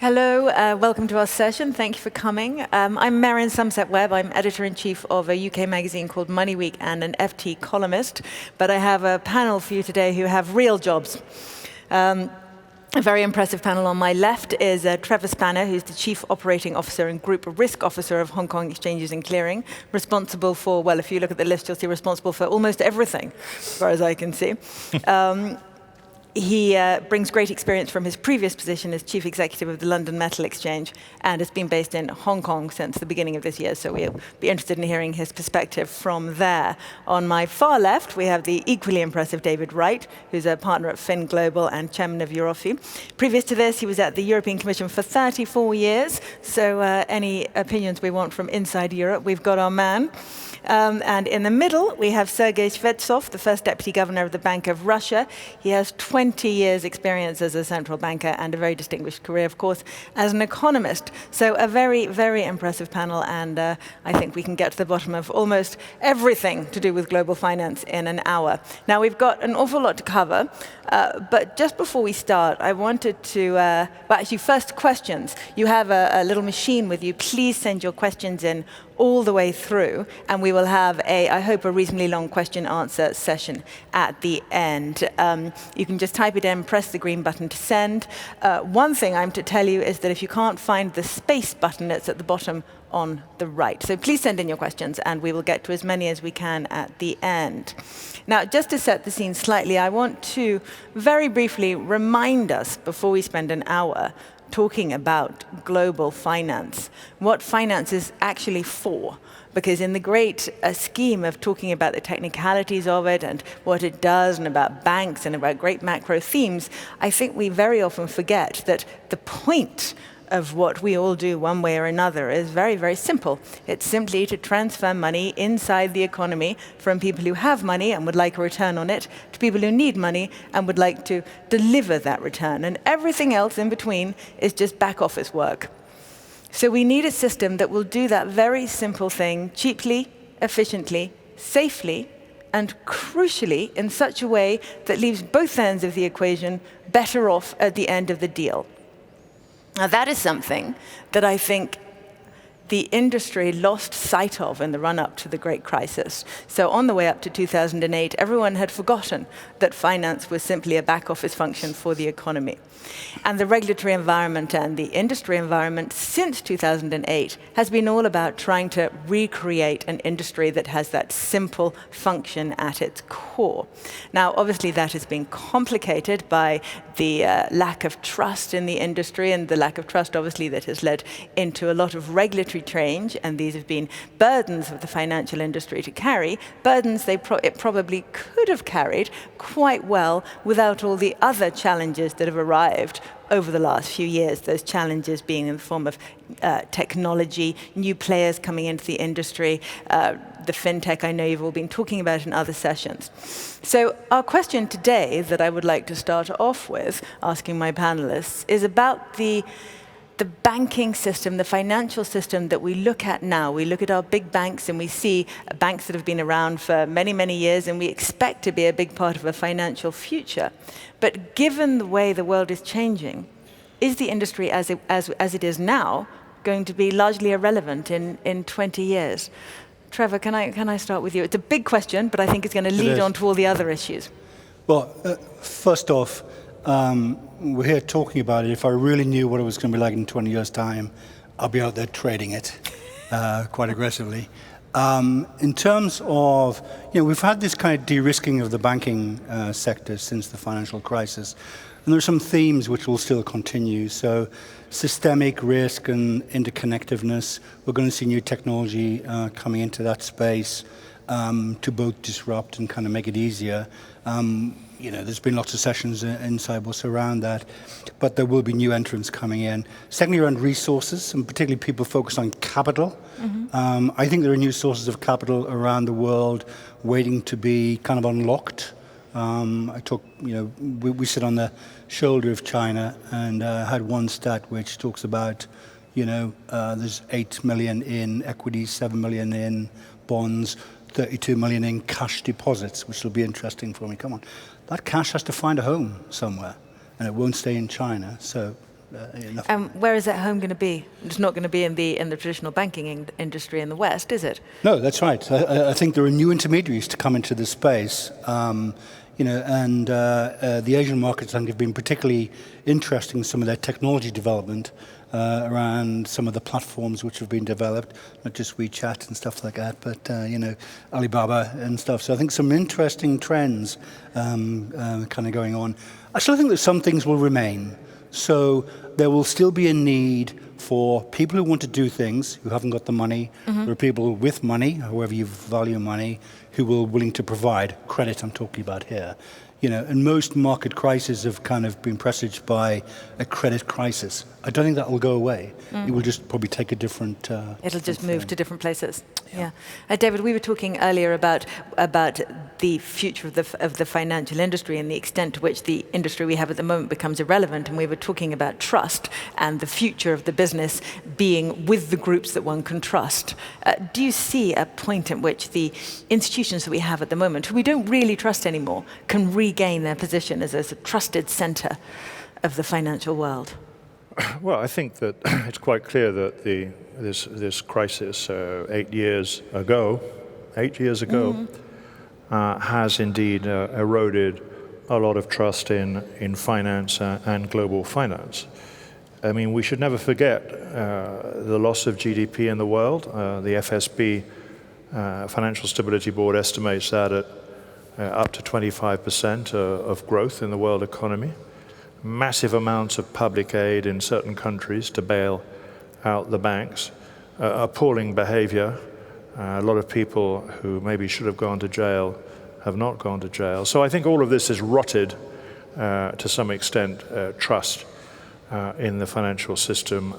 Hello, welcome to our session. Thank you for coming. I'm Marion Somerset-Webb. I'm editor-in-chief of a UK magazine called Money Week and an FT columnist. But I have a panel for you today who have real jobs. A very impressive panel. On my left is Trevor Spanner, who's the Chief Operating Officer and Group Risk Officer of Hong Kong Exchanges and Clearing, responsible for, well, if you look at the list, you'll see responsible for almost everything, as far as I can see. He brings great experience from his previous position as Chief Executive of the London Metal Exchange and has been based in Hong Kong since the beginning of this year, so we'll be interested in hearing his perspective from there. On my far left, we have the equally impressive David Wright, who's a partner at Fin Global and chairman of Eurofi. Previous to this, he was at the European Commission for 34 years, so any opinions we want from inside Europe, we've got our man. And in the middle, we have Sergei Shvetsov, the first deputy governor of the Bank of Russia. He has 20 years experience as a central banker and a very distinguished career, of course, as an economist. So a very, very impressive panel, and I think we can get to the bottom of almost everything to do with global finance in an hour. Now, we've got an awful lot to cover, but just before we start, I wanted to, well, actually, first questions. You have a little machine with you. Please send your questions in all the way through, and we will have I hope, a reasonably long question-answer session at the end. You can just type it in, press the green button to send. One thing I'm to tell you is that if you can't find the space button, it's at the bottom on the right. So please send in your questions, and we will get to as many as we can at the end. Now, just to set the scene slightly, I want to very briefly remind us, before we spend an hour talking about global finance, what finance is actually for. Because in the great scheme of talking about the technicalities of it and what it does and about banks and about great macro themes, I think we very often forget that the point of what we all do one way or another is very, very simple. It's simply to transfer money inside the economy from people who have money and would like a return on it to people who need money and would like to deliver that return. And everything else in between is just back office work. So we need a system that will do that very simple thing cheaply, efficiently, safely, and crucially in such a way that leaves both ends of the equation better off at the end of the deal. Now, that is something that I think the industry lost sight of in the run-up to the Great Crisis. So on the way up to 2008, everyone had forgotten that finance was simply a back-office function for the economy. And the regulatory environment and the industry environment since 2008 has been all about trying to recreate an industry that has that simple function at its core. Now, obviously, that has been complicated by the lack of trust in the industry, and the lack of trust, obviously, that has led into a lot of regulatory change, and these have been burdens of the financial industry to carry, burdens it probably could have carried quite well without all the other challenges that have arrived over the last few years, those challenges being in the form of technology, new players coming into the industry, the fintech I know you've all been talking about in other sessions. So our question today that I would like to start off with, asking my panelists, is about the banking system, the financial system that we look at now. We look at our big banks and we see banks that have been around for many, many years, and we expect to be a big part of a financial future. But given the way the world is changing, is the industry as it is now going to be largely irrelevant in 20 years? Trevor, can I start with you? It's a big question, but I think it's going to lead on to all the other issues. Well, first off, we're here talking about it. If I really knew what it was going to be like in 20 years' time, I'll be out there trading it quite aggressively. In terms of, we've had this kind of de-risking of the banking sector since the financial crisis. And there are some themes which will still continue. So systemic risk and interconnectiveness, we're going to see new technology coming into that space to both disrupt and kind of make it easier. There's been lots of sessions in Sibos around that, but there will be new entrants coming in. Secondly, around resources, and particularly people focused on capital. Mm-hmm. I think there are new sources of capital around the world waiting to be kind of unlocked. We sit on the shoulder of China, and had one stat which talks about, there's 8 million in equities, 7 million in bonds, 32 million in cash deposits, which will be interesting for me. Come on. That cash has to find a home somewhere, and it won't stay in China. So enough. Where is that home going to be? It's not going to be in the traditional banking industry in the West, is it? No, that's right. I think there are new intermediaries to come into this space. And the Asian markets, I think, have been particularly interesting in some of their technology development around some of the platforms which have been developed, not just WeChat and stuff like that, but Alibaba and stuff. So I think some interesting trends kind of going on. I still think that some things will remain. So there will still be a need for people who want to do things, who haven't got the money. There are people with money, however you value money, who are willing to provide credit. I'm talking about here. And most market crises have kind of been presaged by a credit crisis. I don't think that will go away. It will just probably take a different... It'll just move to different places. Yeah. David, we were talking earlier about the future of the financial industry and the extent to which the industry we have at the moment becomes irrelevant. And we were talking about trust and the future of the business being with the groups that one can trust. Do you see a point at which the institutions that we have at the moment, who we don't really trust anymore, can regain their position as a trusted center of the financial world? Well, I think that it's quite clear that this crisis 8 years ago, has indeed eroded a lot of trust in finance and global finance. I mean, we should never forget the loss of GDP in the world. The FSB, Financial Stability Board, estimates that at up to 25% of growth in the world economy. Massive amounts of public aid in certain countries to bail out the banks. Appalling behavior. A lot of people who maybe should have gone to jail have not gone to jail. So I think all of this has rotted, to some extent, trust in the financial system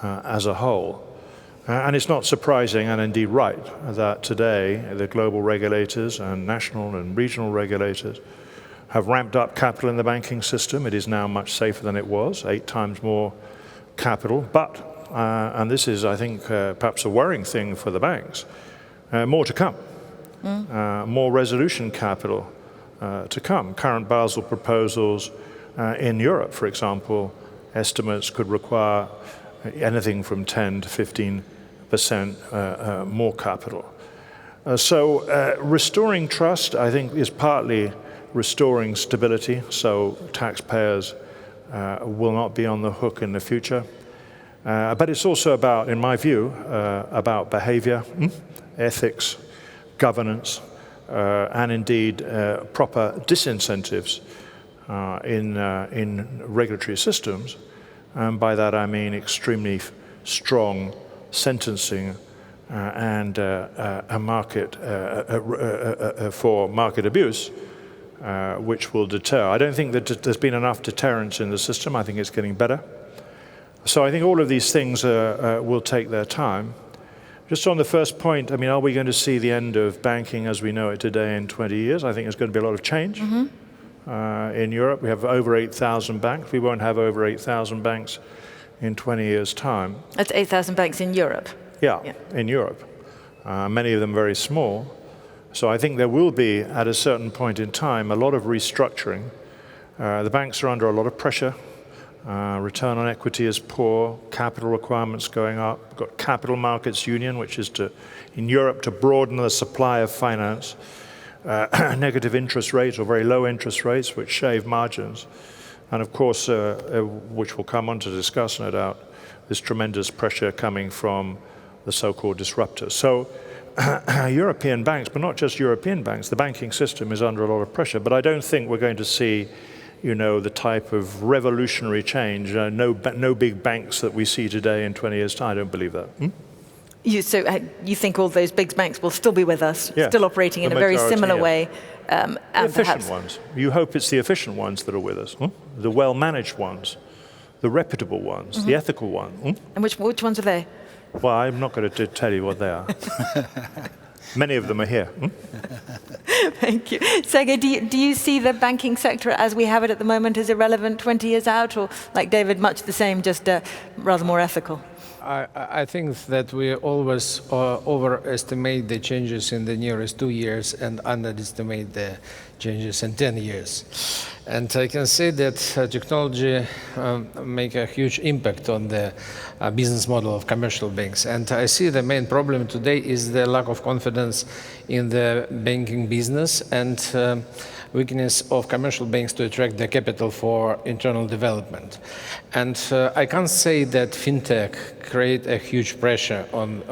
as a whole. And it's not surprising, and indeed right, that today the global regulators and national and regional regulators have ramped up capital in the banking system. It is now much safer than it was, 8 times more capital. But, and this is, I think, perhaps a worrying thing for the banks, more to come. More resolution capital to come. Current Basel proposals in Europe, for example, estimates could require anything from 10 to 15% more capital. So restoring trust, I think, is partly restoring stability, so taxpayers will not be on the hook in the future. But it's also about, in my view, about behavior, ethics, governance, and indeed proper disincentives in regulatory systems. And by that I mean extremely strong sentencing and a market for market abuse, which will deter. I don't think that there's been enough deterrence in the system. I think it's getting better. So I think all of these things will take their time. Just on the first point, I mean, are we going to see the end of banking as we know it today in 20 years? I think there's going to be a lot of change. In Europe, we have over 8,000 banks. We won't have over 8,000 banks in 20 years' time. That's 8,000 banks in Europe? Yeah, in Europe. Many of them very small. So I think there will be, at a certain point in time, a lot of restructuring. The banks are under a lot of pressure. Return on equity is poor, capital requirements going up. We've got Capital Markets Union, which is in Europe to broaden the supply of finance. Negative interest rates or very low interest rates, which shave margins. And of course, which we'll come on to discuss, no doubt, this tremendous pressure coming from the so-called disruptors. So European banks, but not just European banks, the banking system is under a lot of pressure. But I don't think we're going to see, the type of revolutionary change, no big banks that we see today in 20 years' time. I don't believe that. So you think all those big banks will still be with us, still operating in a very similar way? The efficient ones. You hope it's the efficient ones that are with us. The well-managed ones, the reputable ones, the ethical ones. And which ones are they? Well, I'm not going to tell you what they are. Many of them are here. Thank you. Sergey, do you see the banking sector as we have it at the moment as irrelevant 20 years out, or like David, much the same, just rather more ethical? I think that we always overestimate the changes in the nearest 2 years and underestimate the changes in 10 years. And I can say that technology make a huge impact on the business model of commercial banks. And I see the main problem today is the lack of confidence in the banking business and weakness of commercial banks to attract the capital for internal development. And I can't say that fintech create a huge pressure on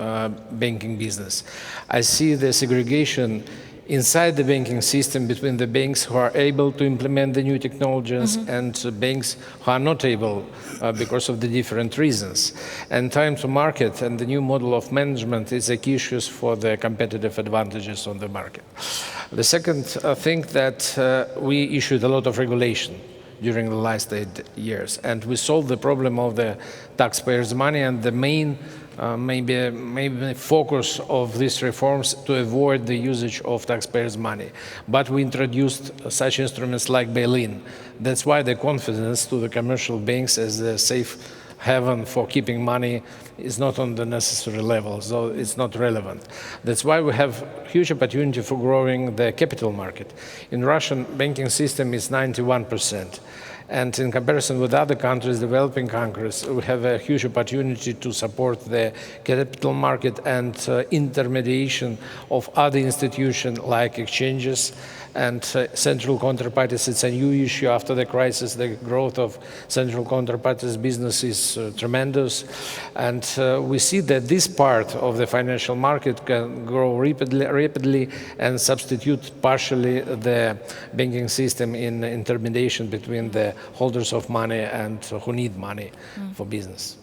banking business. I see the segregation inside the banking system between the banks who are able to implement the new technologies and banks who are not able because of the different reasons. And time to market and the new model of management is a key issue for the competitive advantages on the market. The second thing that we issued a lot of regulation during the last 8 years, and we solved the problem of the taxpayers' money, and the main maybe focus of these reforms to avoid the usage of taxpayers' money. But we introduced such instruments like bail-in. That's why the confidence to the commercial banks as a safe haven for keeping money is not on the necessary level, so it's not relevant. That's why we have huge opportunity for growing the capital market. In Russian banking system is 91%. And in comparison with other countries, developing countries, we have a huge opportunity to support the capital market and intermediation of other institutions like exchanges and central counterparties. It's a new issue after the crisis. The growth of central counterparties business is tremendous. And we see that this part of the financial market can grow rapidly and substitute partially the banking system in intermediation between the holders of money and who need money for business.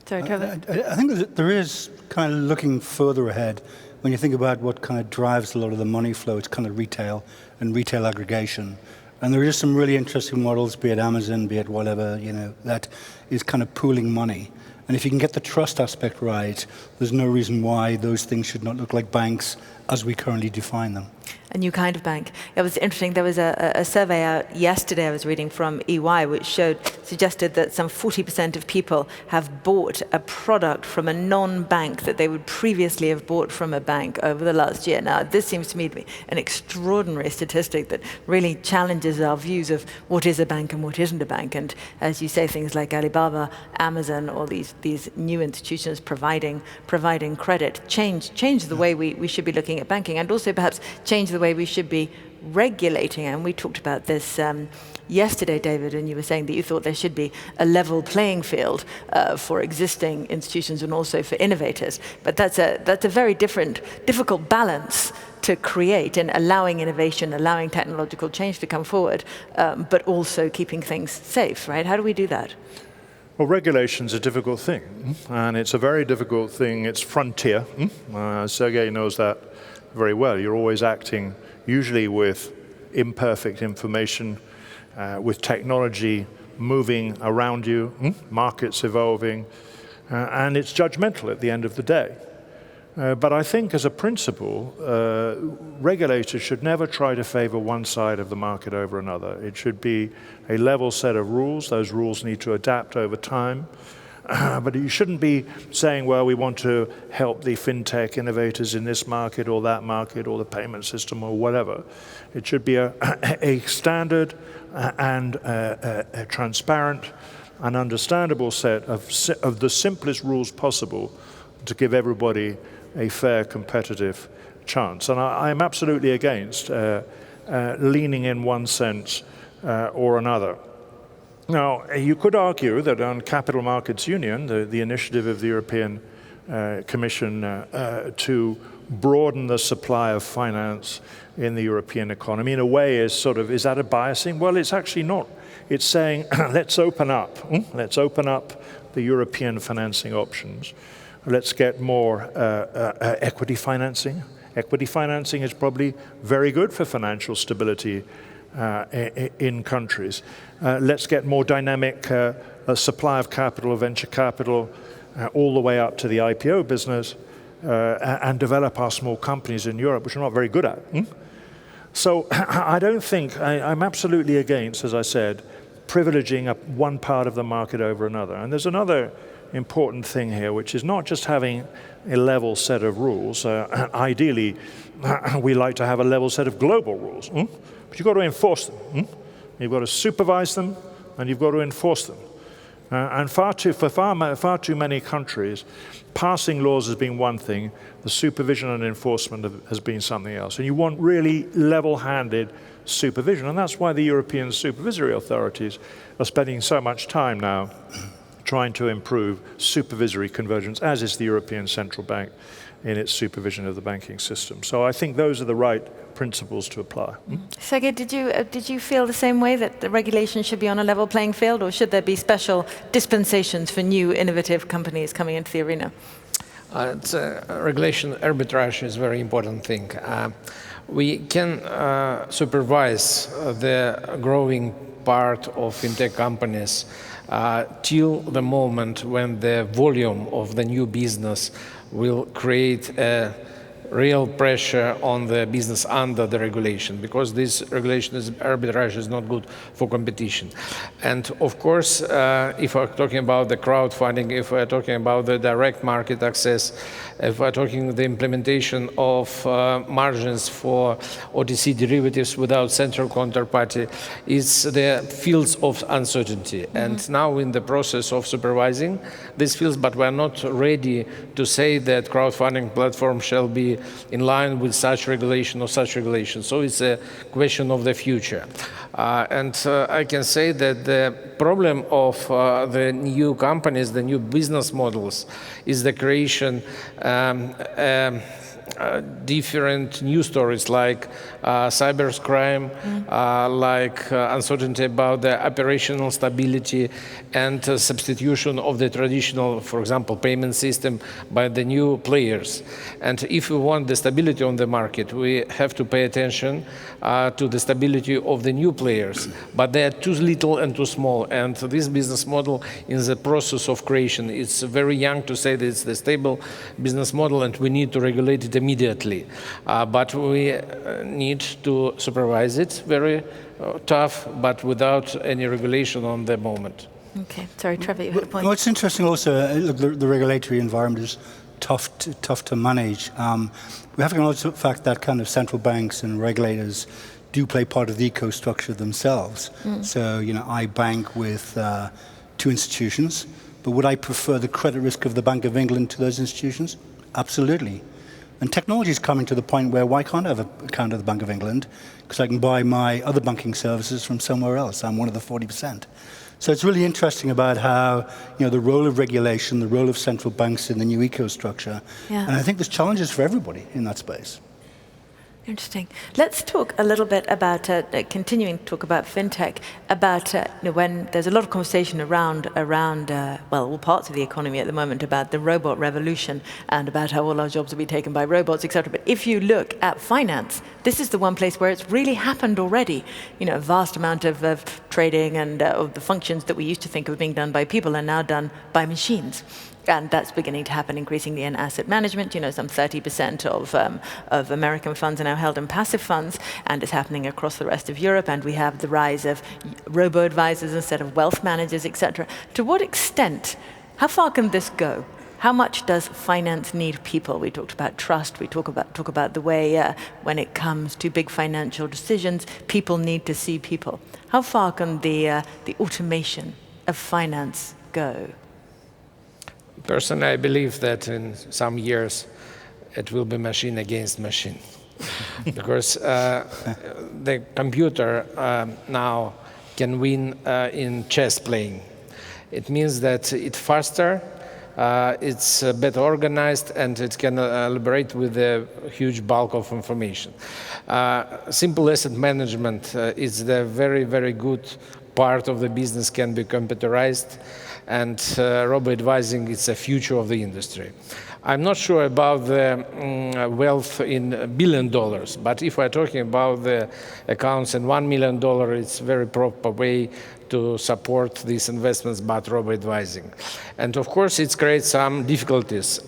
Sorry, Trevor. I think that there is kind of looking further ahead. When you think about what kind of drives a lot of the money flow, it's kind of retail and retail aggregation. And there are just some really interesting models, be it Amazon, be it whatever, that is kind of pooling money. And if you can get the trust aspect right, there's no reason why those things should not look like banks as we currently define them. A new kind of bank. It was interesting, there was a survey out yesterday I was reading from EY which suggested that some 40% of people have bought a product from a non-bank that they would previously have bought from a bank over the last year. Now, this seems to me to be an extraordinary statistic that really challenges our views of what is a bank and what isn't a bank. And as you say, things like Alibaba, Amazon, all these new institutions providing credit change the way we should be looking at banking, and also perhaps change the way we should be regulating. And we talked about this yesterday, David, and you were saying that you thought there should be a level playing field for existing institutions and also for innovators. But that's a very difficult balance to create in allowing innovation, allowing technological change to come forward, but also keeping things safe, right? How do we do that? Well, regulation's a difficult thing, and it's a very difficult thing. It's frontier. Sergey knows that very well. You're always acting usually with imperfect information, with technology moving around you, markets evolving, and it's judgmental at the end of the day. But I think as a principle, regulators should never try to favor one side of the market over another. It should be a level set of rules. Those rules need to adapt over time. But you shouldn't be saying, well, we want to help the fintech innovators in this market or that market or the payment system or whatever. It should be a standard and a transparent and understandable set of the simplest rules possible to give everybody a fair competitive chance. And I'm absolutely against leaning in one sense or another. Now, you could argue that on Capital Markets Union, the initiative of the European Commission to broaden the supply of finance in the European economy, in a way is is that a biasing? Well, it's actually not. It's saying, let's open up the European financing options. Let's get more equity financing. Equity financing is probably very good for financial stability in countries. Let's get more dynamic supply of capital, venture capital, all the way up to the IPO business, and develop our small companies in Europe, which we're not very good at. So I don't think, I'm absolutely against, as I said, privileging one part of the market over another. And there's another important thing here, which is not just having a level set of rules. Ideally, we like to have a level set of global rules, but you've got to enforce them. You've got to supervise them, and you've got to enforce them. And for far too many countries, passing laws has been one thing, the supervision and enforcement has been something else. And you want really level-handed supervision, and that's why the European supervisory authorities are spending so much time now trying to improve supervisory convergence, as is the European Central Bank in its supervision of the banking system. So I think those are the right principles to apply. Sergey, did you feel the same way, that the regulation should be on a level playing field, or should there be special dispensations for new innovative companies coming into the arena? Regulation arbitrage is a very important thing. We can supervise the growing part of fintech companies till the moment when the volume of the new business will create a real pressure on the business under the regulation, because this arbitrage is not good for competition. And of course, if we're talking about the crowdfunding, if we're talking about the direct market access, if we're talking the implementation of margins for OTC derivatives without central counterparty, it's the fields of uncertainty. And now in the process of supervising these fields, but we're not ready to say that crowdfunding platform shall be in line with such regulation or such regulation. So it's a question of the future. And I can say that the problem of the new companies, the new business models, is the creation different news stories like cybercrime, like uncertainty about the operational stability and substitution of the traditional, for example, payment system by the new players. And if we want the stability on the market, we have to pay attention to the stability of the new players. But they are too little and too small. And this business model is the process of creation. It's very young to say that it's the stable business model and we need to regulate it immediately. But we need to supervise it very tough, but without any regulation on the moment. Okay, sorry, Trevor, you had a point. What's interesting also, the regulatory environment is tough to manage. We have to acknowledge the fact that kind of central banks and regulators do play part of the eco-structure themselves. So, I bank with two institutions, but would I prefer the credit risk of the Bank of England to those institutions? Absolutely. And technology is coming to the point where why can't I have an account at the Bank of England? Because I can buy my other banking services from somewhere else. I'm one of the 40%. So it's really interesting about how, the role of regulation, the role of central banks in the new eco-structure. Yeah. And I think there's challenges for everybody in that space. Interesting. Let's talk a little bit about, continuing to talk about fintech, about when there's a lot of conversation around all parts of the economy at the moment about the robot revolution and about how all our jobs will be taken by robots, etc. But if you look at finance, this is the one place where it's really happened already. A vast amount of trading and of the functions that we used to think of being done by people are now done by machines. And that's beginning to happen increasingly in asset management. Some 30% of American funds are now held in passive funds, and it's happening across the rest of Europe. And we have the rise of robo-advisors instead of wealth managers, etc. To what extent, how far can this go? How much does finance need people? We talked about trust. We talk about the way when it comes to big financial decisions, people need to see people. How far can the automation of finance go? Personally, I believe that in some years it will be machine against machine. Because the computer now can win in chess playing. It means that it's faster, it's better organized, and it can elaborate with a huge bulk of information. Simple asset management is the very, very good part of the business can be computerized, and robo-advising is the future of the industry. I'm not sure about the wealth in $1 billion, but if we're talking about the accounts in $1 million, it's a very proper way to support these investments by robo-advising. And of course, it creates some difficulties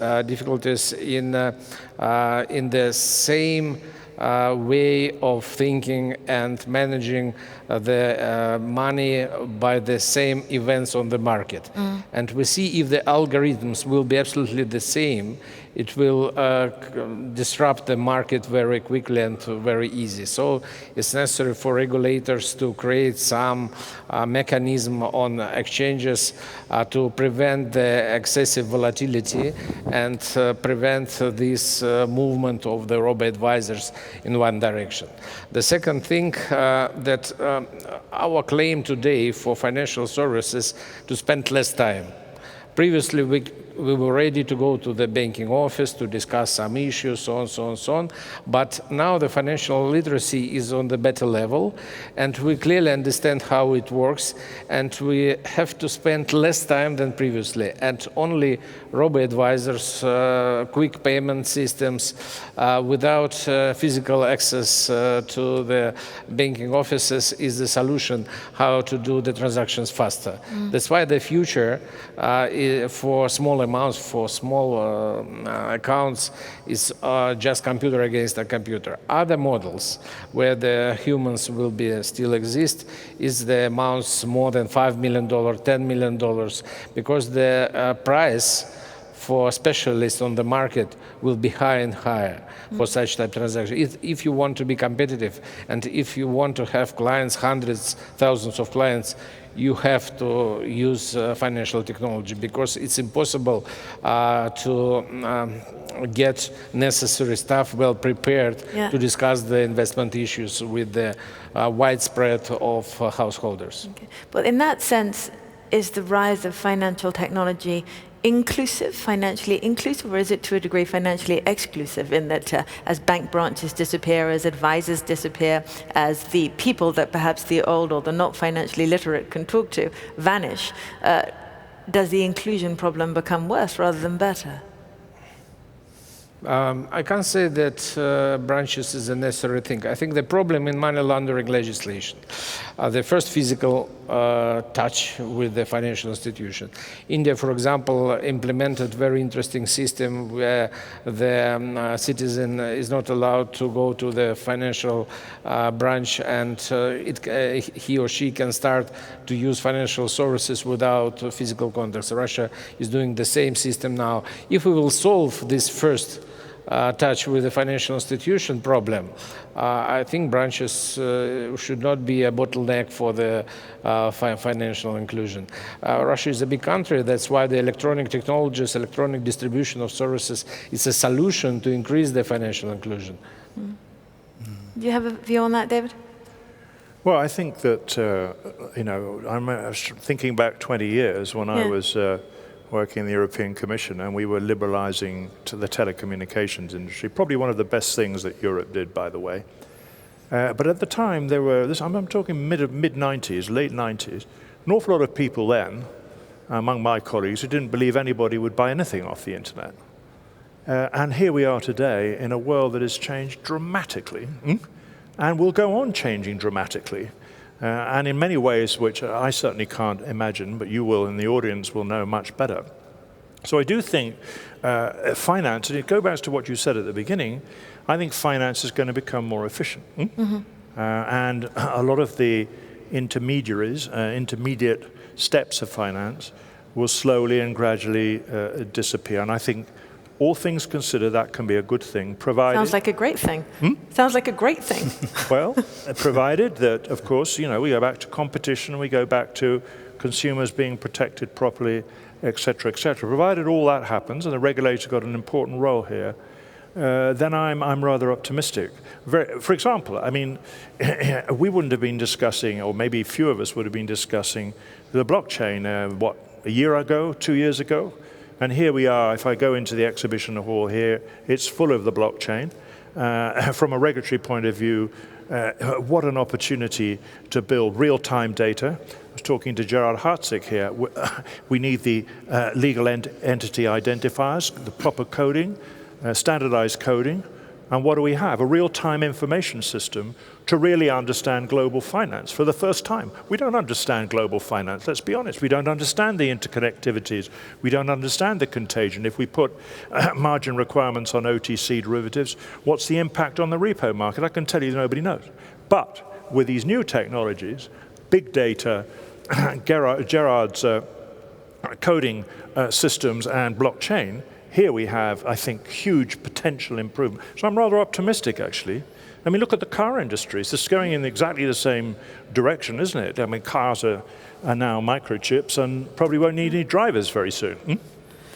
in the same way of thinking and managing the money by the same events on the market. And we see if the algorithms will be absolutely the same, it will disrupt the market very quickly and very easy. So it's necessary for regulators to create some mechanism on exchanges to prevent the excessive volatility and prevent this movement of the robo-advisors in one direction. The second thing that our claim today for financial services to spend less time. Previously, we were ready to go to the banking office to discuss some issues, so on. But now the financial literacy is on the better level, and we clearly understand how it works, and we have to spend less time than previously. And only robo-advisors, quick payment systems, without physical access to the banking offices is the solution how to do the transactions faster. That's why the future for small amounts, for small accounts, is just computer against a computer. Other models where the humans will be still exist is the amounts more than $5 million, $10 million, because the price for specialists on the market will be higher and higher for such type of transactions. If you want to be competitive and if you want to have clients, hundreds, thousands of clients, you have to use financial technology, because it's impossible to get necessary staff well prepared to discuss the investment issues with the widespread of householders. Okay. But in that sense, is the rise of financial technology inclusive, financially inclusive, or is it to a degree financially exclusive, in that as bank branches disappear, as advisors disappear, as the people that perhaps the old or the not financially literate can talk to vanish, does the inclusion problem become worse rather than better? I can't say that branches is a necessary thing. I think the problem in money laundering legislation, the first physical touch with the financial institution. India, for example, implemented very interesting system where the citizen is not allowed to go to the financial branch, and he or she can start to use financial services without physical contacts. Russia is doing the same system now. If we will solve this first touch with the financial institution problem, I think branches should not be a bottleneck for the financial inclusion. Russia is a big country. That's why the electronic technologies, electronic distribution of services is a solution to increase the financial inclusion. Do you have a view on that, David? Well, I think that, I'm thinking back 20 years when I was working in the European Commission, and we were liberalizing to the telecommunications industry, probably one of the best things that Europe did, by the way. But at the time, there were, I'm talking mid-90s, late 90s, an awful lot of people then, among my colleagues, who didn't believe anybody would buy anything off the internet. And here we are today in a world that has changed dramatically, and will go on changing dramatically. And in many ways, which I certainly can't imagine, but you will in the audience will know much better. So I do think finance, and it goes back to what you said at the beginning, I think finance is going to become more efficient. And a lot of the intermediaries, intermediate steps of finance will slowly and gradually disappear. And I think all things considered, that can be a good thing, provided... Sounds like a great thing. Sounds like a great thing. Well, provided that, of course, we go back to competition, we go back to consumers being protected properly, et cetera, et cetera. Provided all that happens, and the regulator's got an important role here, then I'm rather optimistic. For example, I mean, we wouldn't have been discussing, or maybe few of us would have been discussing the blockchain, a year ago, 2 years ago? And here we are, if I go into the exhibition hall here, it's full of the blockchain. From a regulatory point of view, what an opportunity to build real-time data. I was talking to Gerard Hartzik here. We need the legal entity identifiers, the proper coding, standardized coding, And what do we have? A real-time information system to really understand global finance for the first time. We don't understand global finance, let's be honest. We don't understand the interconnectivities. We don't understand the contagion. If we put margin requirements on OTC derivatives, what's the impact on the repo market? I can tell you nobody knows. But with these new technologies, big data, Gerard's coding systems and blockchain, here we have, I think, huge potential improvement. So I'm rather optimistic, actually. I mean, look at the car industry. It's going in exactly the same direction, isn't it? I mean, cars are now microchips and probably won't need any drivers very soon.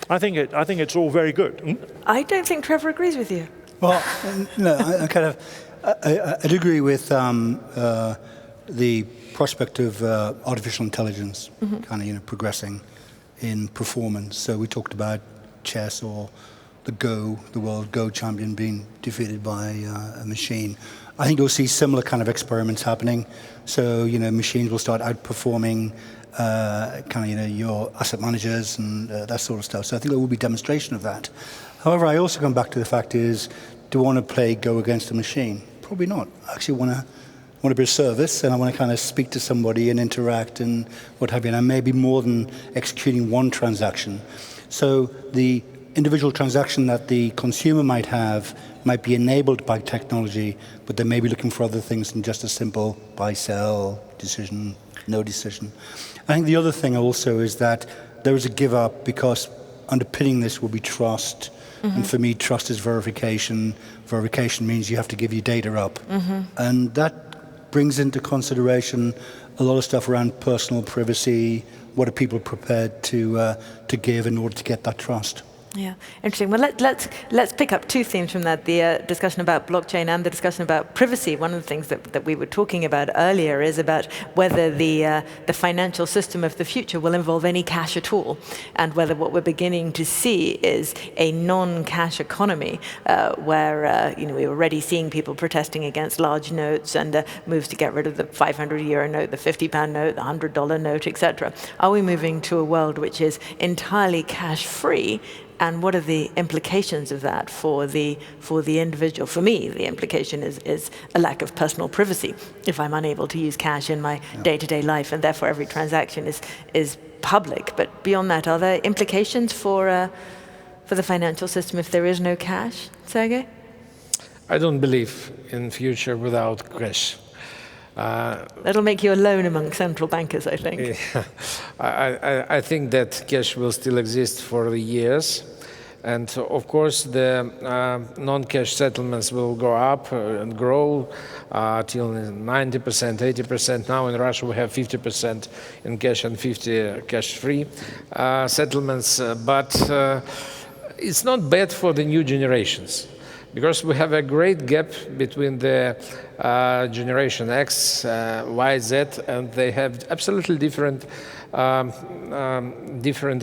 I think it's all very good. I don't think Trevor agrees with you. Well, no, I'd agree with the prospect of artificial intelligence progressing in performance. So we talked about chess or the world Go champion being defeated by a machine. I think you'll see similar kind of experiments happening. So, machines will start outperforming your asset managers and that sort of stuff. So I think there will be demonstration of that. However, I also come back to the fact is, do I want to play Go against a machine? Probably not. I actually want to be a service, and I want to kind of speak to somebody and interact and what have you. And maybe more than executing one transaction. So the individual transaction that the consumer might have might be enabled by technology, but they may be looking for other things than just a simple buy-sell decision, no decision. I think the other thing also is that there is a give up because underpinning this will be trust. And for me, trust is verification. Verification means you have to give your data up. And that brings into consideration a lot of stuff around personal privacy. What are people prepared to give in order to get that trust? Yeah, interesting. Well, let's pick up two themes from that, the discussion about blockchain and the discussion about privacy. One of the things that we were talking about earlier is about whether the financial system of the future will involve any cash at all, and whether what we're beginning to see is a non-cash economy where we're already seeing people protesting against large notes and moves to get rid of the 500 euro note, the 50 pound note, the $100 note, etc. Are we moving to a world which is entirely cash-free? And what are the implications of that for the individual? For me, the implication is a lack of personal privacy if I'm unable to use cash in my day-to-day life, and therefore every transaction is public. But beyond that, are there implications for the financial system if there is no cash, Sergey? I don't believe in future without cash. That'll make you alone among central bankers, I think. I think that cash will still exist for the years. And of course, the non-cash settlements will go up and grow till 90%, 80%. Now in Russia, we have 50% in cash and 50% cash-free settlements. But it's not bad for the new generations, because we have a great gap between the generation X, Y, Z, and they have absolutely different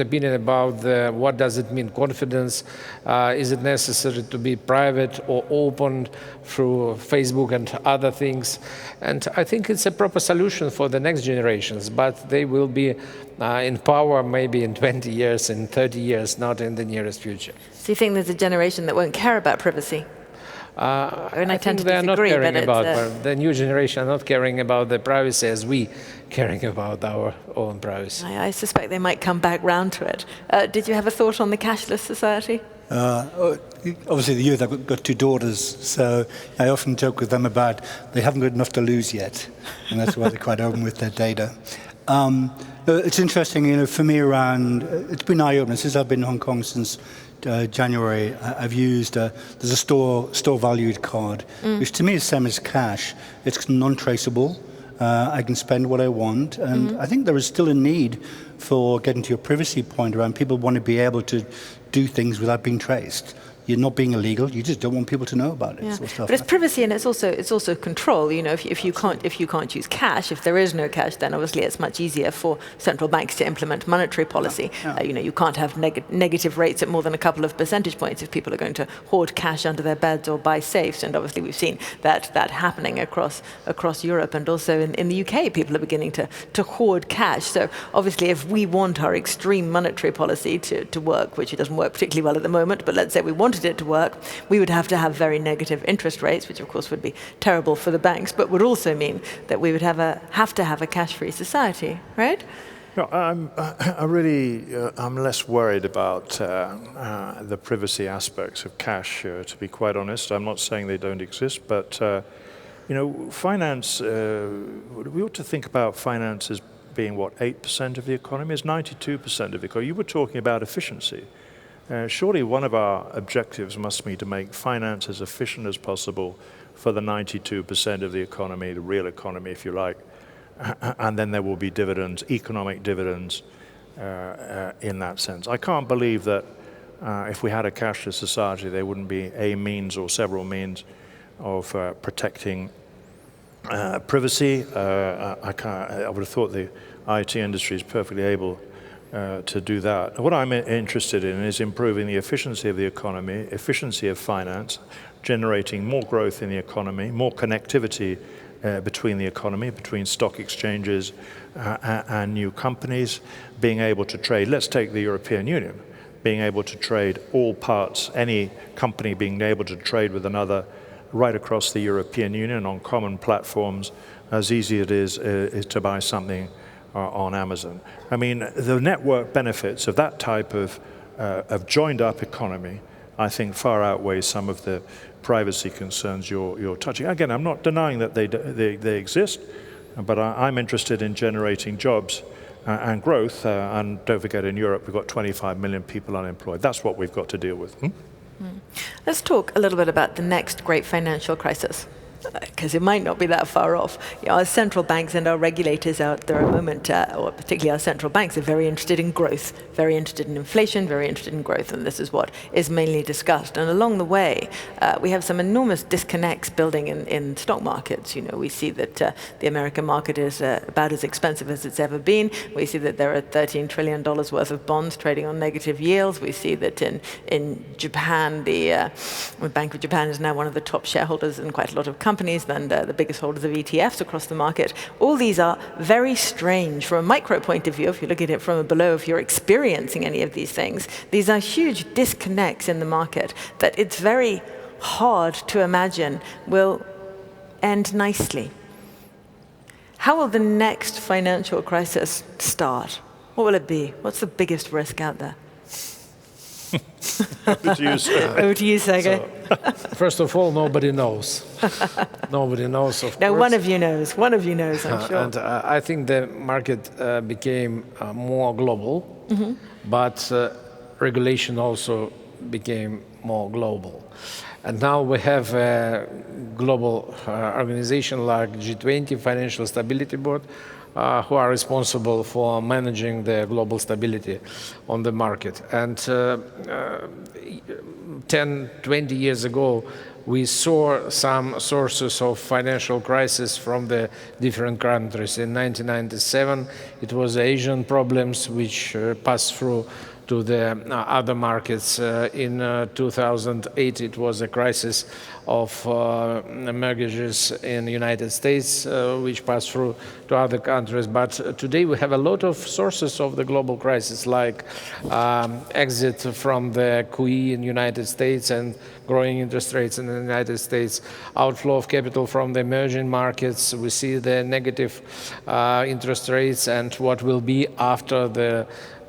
opinion about what does it mean confidence. Is it necessary to be private or open through Facebook and other things? And I think it's a proper solution for the next generations, but they will be in power maybe in 20 years, in 30 years, not in the nearest future. So you think there's a generation that won't care about privacy? I tend to disagree, the new generation are not caring about the privacy as we caring about our own privacy. I suspect they might come back round to it. Did you have a thought on the cashless society? Obviously, the youth, I've got two daughters, so I often joke with them about they haven't got enough to lose yet, and that's why they're quite open with their data. It's interesting, for me it's been eye-opening since I've been in Hong Kong since January. I've used, there's a store valued card, which to me is the same as cash. It's non-traceable. I can spend what I want. And I think there is still a need for getting to your privacy point around people want to be able to do things without being traced. You're not being illegal. You just don't want people to know about it. Yeah. Sort of stuff. But it's privacy, and it's also control. If you can't use cash, if there is no cash, then obviously it's much easier for central banks to implement monetary policy. Yeah. You can't have negative rates at more than a couple of percentage points if people are going to hoard cash under their beds or buy safes. And obviously we've seen that happening across Europe, and also in the UK, people are beginning to hoard cash. So obviously, if we want our extreme monetary policy to work, which it doesn't work particularly well at the moment, but let's say we want wanted it to work, we would have to have very negative interest rates, which of course would be terrible for the banks, but would also mean that we would have to have a cash-free society, right? No, I'm less worried about the privacy aspects of cash, to be quite honest. I'm not saying they don't exist, but finance, we ought to think about finance as being, 8% of the economy? It's 92% of the economy. You were talking about efficiency. Surely one of our objectives must be to make finance as efficient as possible for the 92% of the economy, the real economy, if you like. And then there will be dividends, economic dividends in that sense. I can't believe that if we had a cashless society, there wouldn't be a means or several means of protecting privacy. I would have thought the IT industry is perfectly able to do that. What I'm interested in is improving the efficiency of the economy, efficiency of finance, generating more growth in the economy, more connectivity between the economy, between stock exchanges and new companies, being able to trade. Let's take the European Union, being able to trade all parts, any company being able to trade with another right across the European Union on common platforms, as easy it is to buy something on Amazon. I mean, the network benefits of that type of joined up economy, I think, far outweighs some of the privacy concerns you're touching. Again, I'm not denying that they exist, but I'm interested in generating jobs and growth. And don't forget, in Europe, we've got 25 million people unemployed. That's what we've got to deal with. Let's talk a little bit about the next great financial crisis, because it might not be that far off. Our central banks and our regulators out there at the moment, or particularly our central banks, are very interested in growth, very interested in inflation, very interested in growth, and this is what is mainly discussed. And along the way, we have some enormous disconnects building in stock markets. We see that the American market is about as expensive as it's ever been. We see that there are $13 trillion worth of bonds trading on negative yields. We see that in Japan, the Bank of Japan is now one of the top shareholders in quite a lot of companies, and the biggest holders of ETFs across the market. All these are very strange from a micro point of view. If you look at it from below, if you're experiencing any of these things, these are huge disconnects in the market that it's very hard to imagine will end nicely. How will the next financial crisis start? What will it be? What's the biggest risk out there? Over to you, Sergey. Over to you, Sergey. First of all, nobody knows. Nobody knows, of Now, course. one of you knows. One of you knows, I'm sure. And I think the market became more global, but regulation also became more global. And now we have a global organization like G20, Financial Stability Board, who are responsible for managing the global stability on the market. And 10, 20 years ago, we saw some sources of financial crisis from the different countries. In 1997, it was Asian problems which passed through to the other markets. In 2008, it was a crisis of mortgages in the United States, which passed through to other countries. But today we have a lot of sources of the global crisis, like exit from the QE in the United States and growing interest rates in the United States, outflow of capital from the emerging markets. We see the negative interest rates and what will be after the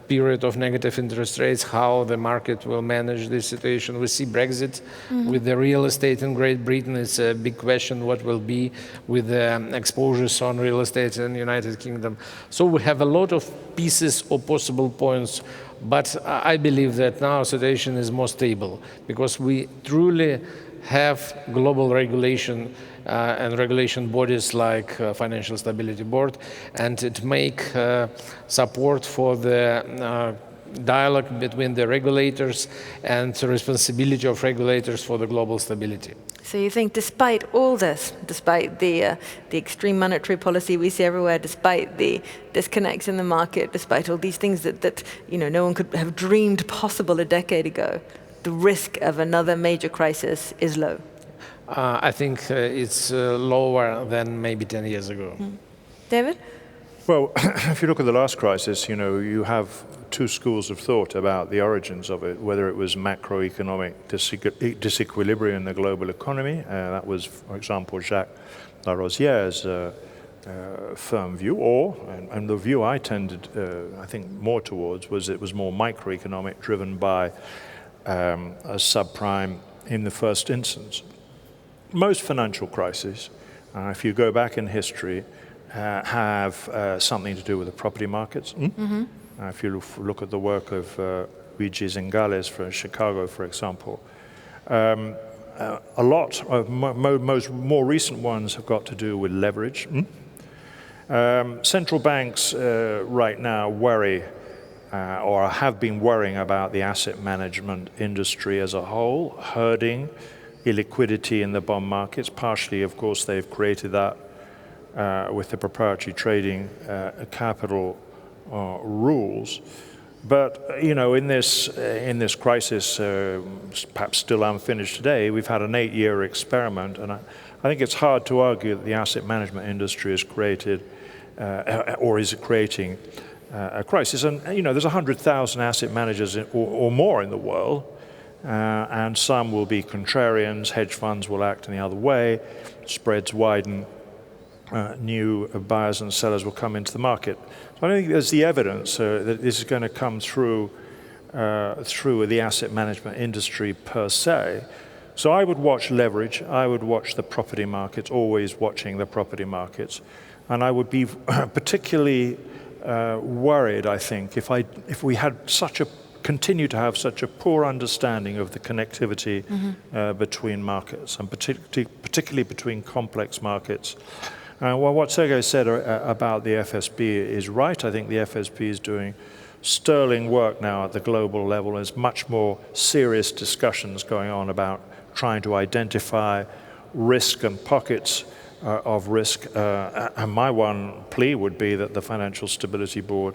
period of negative interest rates, how the market will manage this situation. We see Brexit with the real estate in Great Britain. It's a big question what will be with the exposures on real estate in the United Kingdom. So we have a lot of pieces or possible points, but I believe that now the situation is more stable because we truly have global regulation and regulation bodies like Financial Stability Board, and it make support for the dialogue between the regulators and the responsibility of regulators for the global stability. So you think despite all this, despite the extreme monetary policy we see everywhere, despite the disconnects in the market, despite all these things that no one could have dreamed possible a decade ago, the risk of another major crisis is low? I think it's lower than maybe 10 years ago. David? Well, if you look at the last crisis, you have two schools of thought about the origins of it, whether it was macroeconomic disequilibrium in the global economy. That was, for example, Jacques Larosière's firm view, or, and the view I tended, I think, more towards was it was more microeconomic, driven by a subprime in the first instance. Most financial crises, if you go back in history, have something to do with the property markets. If you look at the work of Luigi Zingales for Chicago, for example, a lot of more recent ones have got to do with leverage. Central banks right now worry or have been worrying about the asset management industry as a whole, herding illiquidity in the bond markets. Partially, of course, they've created that with the proprietary trading capital rules. But in this crisis, perhaps still unfinished today, we've had an 8-year experiment, and I think it's hard to argue that the asset management industry has created or is creating a crisis. And there's 100,000 asset managers or more in the world, and some will be contrarians. Hedge funds will act in the other way. Spreads widen. New buyers and sellers will come into the market. So I don't think there's the evidence that this is going to come through the asset management industry per se. So I would watch leverage. I would watch the property markets, always watching the property markets. And I would be particularly worried, I think, if we had continue to have such a poor understanding of the connectivity between markets, and particularly between complex markets. Well, what Sergei said about the FSB is right. I think the FSB is doing sterling work now at the global level. There's much more serious discussions going on about trying to identify risk and pockets of risk. And my one plea would be that the Financial Stability Board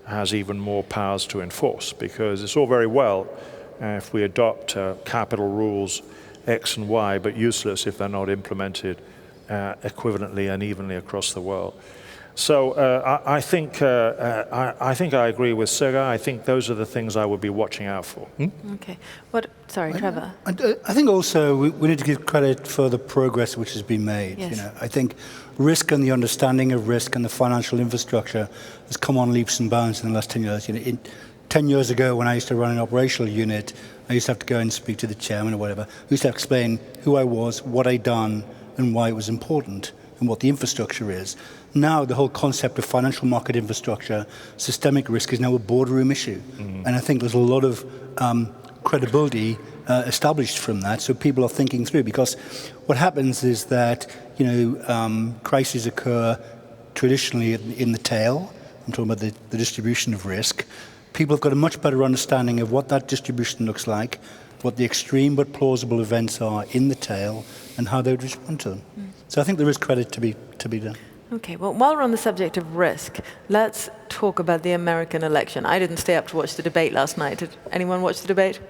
has even more powers to enforce, because it's all very well if we adopt capital rules X and Y, but useless if they're not implemented equivalently and evenly across the world. So I think I agree with Sergei. I think those are the things I would be watching out for. Okay. Sorry, Trevor. I think also we need to give credit for the progress which has been made. Yes. I think risk and the understanding of risk and the financial infrastructure has come on leaps and bounds in the last 10 years. 10 years ago, when I used to run an operational unit, I used to have to go and speak to the chairman or whatever. I used to explain who I was, what I'd done, and why it was important, and what the infrastructure is. Now the whole concept of financial market infrastructure, systemic risk, is now a boardroom issue. And I think there's a lot of credibility established from that, so people are thinking through. Because what happens is that crises occur traditionally in the tail. I'm talking about the distribution of risk. People have got a much better understanding of what that distribution looks like, what the extreme but plausible events are in the tail, and how they would respond to them. So I think there is credit to be done. Okay, well, while we're on the subject of risk, let's talk about the American election. I didn't stay up to watch the debate last night. Did anyone watch the debate?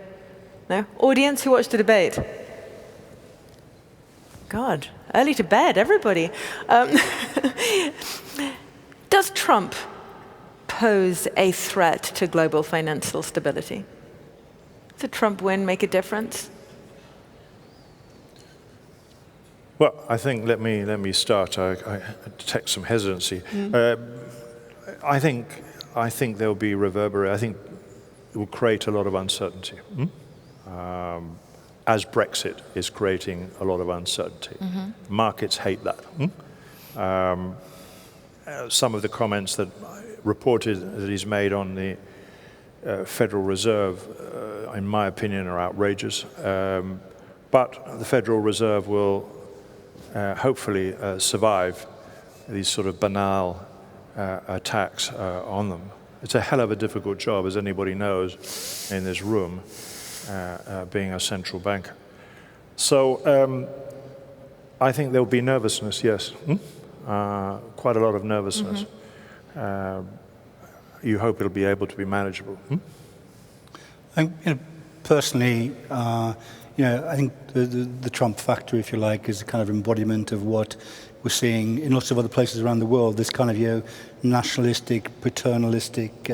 No? Audience, who watched the debate? God, early to bed, everybody. Does Trump pose a threat to global financial stability? Does a Trump win make a difference? Well, I think let me start. I detect some hesitancy. I think there will be reverberation. I think it will create a lot of uncertainty, as Brexit is creating a lot of uncertainty. Markets hate that. Some of the comments that reported that he's made on the Federal Reserve, in my opinion, are outrageous. But the Federal Reserve will hopefully survive these sort of banal attacks on them. It's a hell of a difficult job, as anybody knows in this room, being a central banker. So I think there'll be nervousness, yes. Quite a lot of nervousness. You hope it'll be able to be manageable. Personally, I think the Trump factor, if you like, is a kind of embodiment of what we're seeing in lots of other places around the world, this kind of nationalistic, paternalistic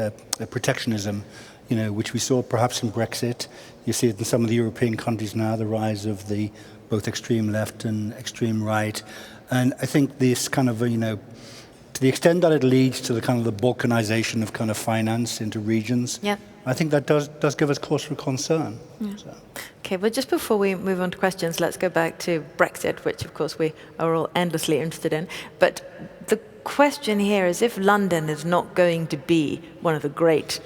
protectionism, which we saw perhaps in Brexit. You see it in some of the European countries now, the rise of the both extreme left and extreme right. And I think this kind of, to the extent that it leads to the kind of the balkanization of kind of finance into regions, I think that does give us cause for concern. Yeah. So. Okay, well, just before we move on to questions, let's go back to Brexit, which of course we are all endlessly interested in. But the question here is, if London is not going to be one of the great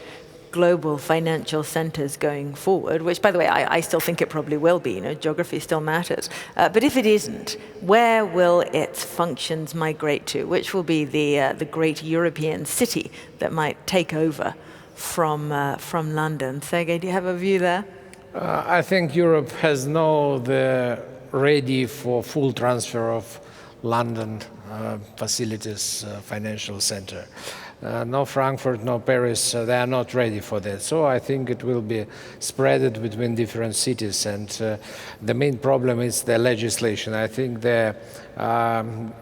global financial centers going forward, which, by the way, I still think it probably will be, geography still matters. But if it isn't, where will its functions migrate to? Which will be the great European city that might take over from London? Sergey, do you have a view there? I think Europe has ready for full transfer of London facilities, financial center. No Frankfurt, no Paris, they are not ready for that. So I think it will be spread between different cities. And the main problem is the legislation. I think the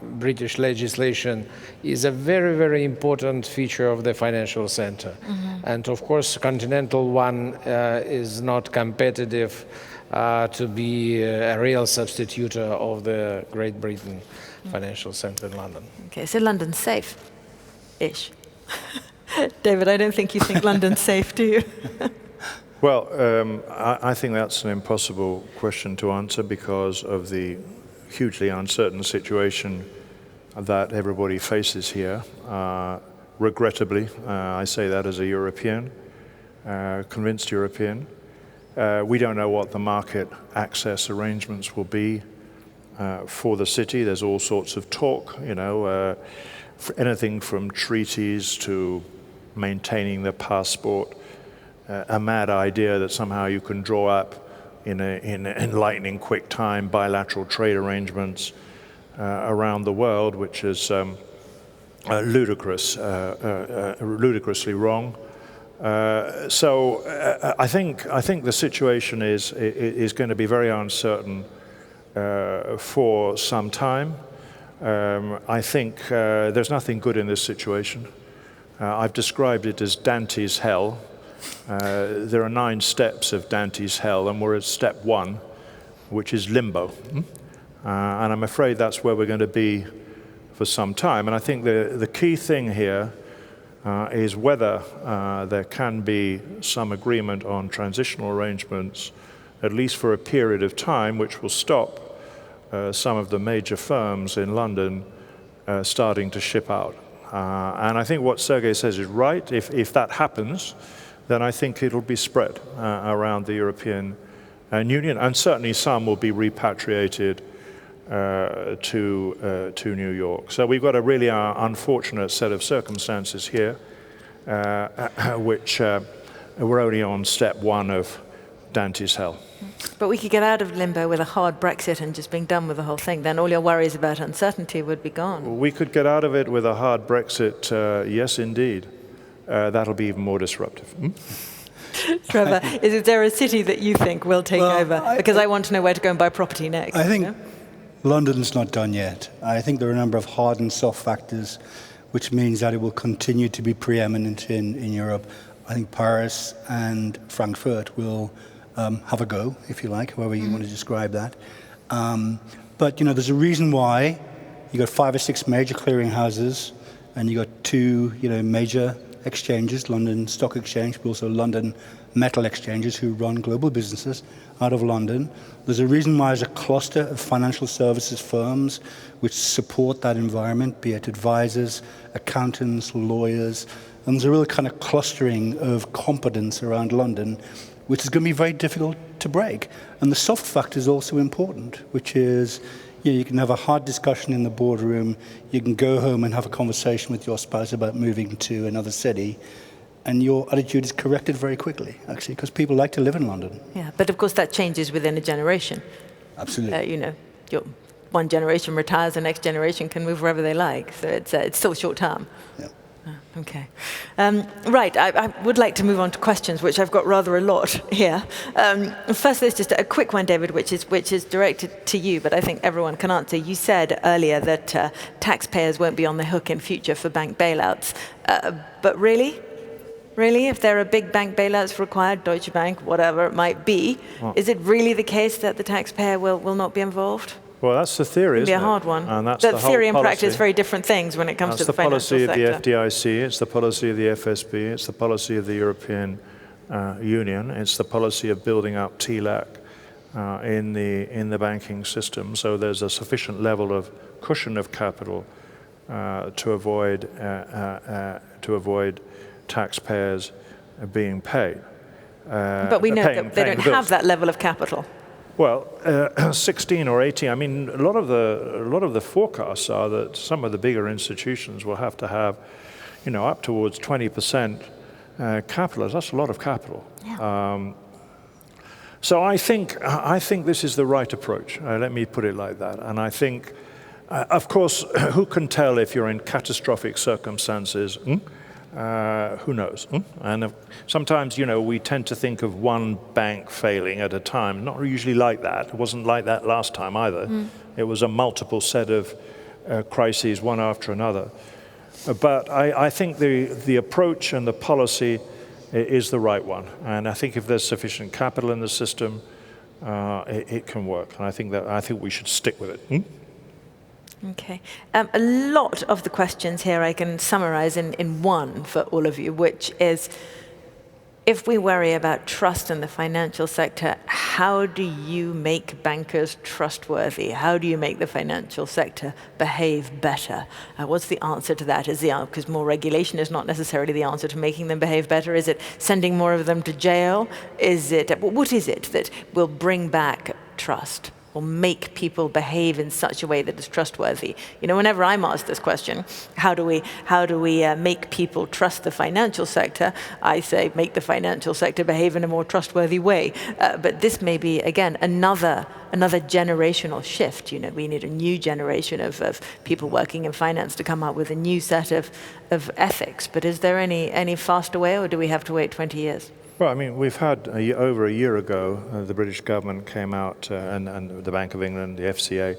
British legislation is a very, very important feature of the financial center. And of course, continental one is not competitive to be a real substitute of the Great Britain financial center in London. Okay, so London's safe-ish. David, I don't think you think London's safe, do you? Well, I think that's an impossible question to answer because of the hugely uncertain situation that everybody faces here. Regrettably, I say that as a European, convinced European. We don't know what the market access arrangements will be for the city. There's all sorts of talk, anything from treaties to maintaining the passport, a mad idea that somehow you can draw up in lightning quick time bilateral trade arrangements around the world, which is ludicrously wrong. So I think the situation is going to be very uncertain for some time. I think there's nothing good in this situation. I've described it as Dante's hell. There are 9 steps of Dante's hell, and we're at step 1, which is limbo. And I'm afraid that's where we're going to be for some time. And I think the key thing here is whether there can be some agreement on transitional arrangements, at least for a period of time, which will stop some of the major firms in London starting to ship out. And I think what Sergey says is right. If that happens, then I think it'll be spread around the European Union, and certainly some will be repatriated to New York. So we've got a really unfortunate set of circumstances here, which we're only on step 1 of Dante's hell. But we could get out of limbo with a hard Brexit and just being done with the whole thing. Then all your worries about uncertainty would be gone. We could get out of it with a hard Brexit, yes, indeed. That'll be even more disruptive. Trevor, is there a city that you think will take over? Because I want to know where to go and buy property next. I think London's not done yet. I think there are a number of hard and soft factors, which means that it will continue to be preeminent in Europe. I think Paris and Frankfurt will have a go, if you like, however you want to describe that. But there's a reason why you got 5 or 6 major clearinghouses, and you got 2 major exchanges, London Stock Exchange, but also London Metal Exchanges, who run global businesses out of London. There's a reason why there's a cluster of financial services firms which support that environment, be it advisors, accountants, lawyers, and there's a real kind of clustering of competence around London, which is going to be very difficult to break. And the soft factor is also important, which is you can have a hard discussion in the boardroom, you can go home and have a conversation with your spouse about moving to another city, and your attitude is corrected very quickly, actually, because people like to live in London. Yeah, but of course that changes within a generation. Absolutely. One generation retires, the next generation can move wherever they like, so it's still short term. Yeah. Okay. Right, I would like to move on to questions, which I've got rather a lot here. First, there's just a quick one, David, which is directed to you, but I think everyone can answer. You said earlier that taxpayers won't be on the hook in future for bank bailouts. But really? Really? If there are big bank bailouts required, Deutsche Bank, whatever it might be, is it really the case that the taxpayer will not be involved? Well, that's the theory, isn't it? It'd be a hard one. And that's the the whole theory and policy. practice very different things when it comes to the financial sector. It's the policy of the FDIC, it's the policy of the FSB, it's the policy of the European Union, it's the policy of building up TLAC in the banking system. So there's a sufficient level of cushion of capital to avoid taxpayers being paid. But we know that they don't have that level of capital. Well, 16 or 18. I mean, a lot of the forecasts are that some of the bigger institutions will have to have, up towards 20% capital. That's a lot of capital. Yeah. So I think this is the right approach. Let me put it like that. And I think, of course, who can tell if you're in catastrophic circumstances? Who knows? And sometimes, we tend to think of one bank failing at a time. Not usually like that. It wasn't like that last time either. It was a multiple set of crises, one after another. But I think the approach and the policy is the right one. And I think if there's sufficient capital in the system, it can work. And I think we should stick with it. Okay. A lot of the questions here I can summarize in one for all of you, which is, if we worry about trust in the financial sector, how do you make bankers trustworthy? How do you make the financial sector behave better? What's the answer to that? Because more regulation is not necessarily the answer to making them behave better. Is it sending more of them to jail? What is it that will bring back trust? Or make people behave in such a way that is trustworthy? Whenever I'm asked this question, how do we make people trust the financial sector? I say make the financial sector behave in a more trustworthy way. But this may be, again, another generational shift. We need a new generation of people working in finance to come up with a new set of ethics. But is there any faster way, or do we have to wait 20 years? Well, I mean, we've had over a year ago, the British government came out and the Bank of England, the FCA,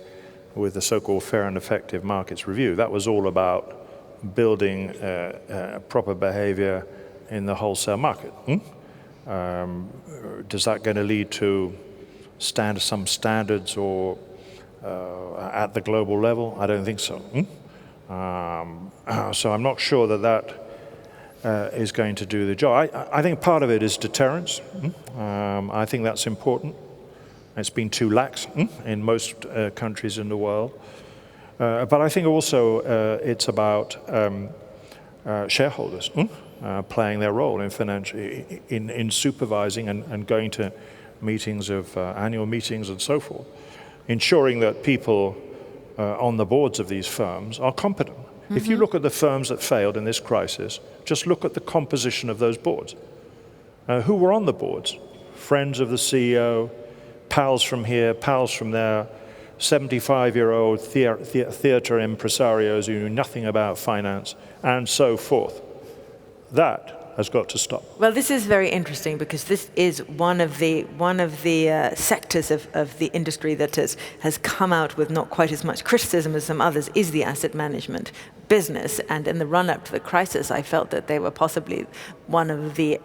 with the so-called Fair and Effective Markets Review. That was all about building proper behavior in the wholesale market. Does that going to lead to some standards or at the global level? I don't think so. So I'm not sure that is going to do the job. I think part of it is deterrence. I think that's important. It's been too lax in most countries in the world. But I think also it's about shareholders playing their role in supervising and going to meetings of annual meetings and so forth, ensuring that people on the boards of these firms are competent. If you look at the firms that failed in this crisis, just look at the composition of those boards. Who were on the boards? Friends of the CEO, pals from here, pals from there, 75-year-old theater impresarios who knew nothing about finance, and so forth. That has got to stop. Well, this is very interesting because this is one of the sectors of the industry that has come out with not quite as much criticism as some others, is the asset management business. And in the run-up to the crisis, I felt that they were possibly one of the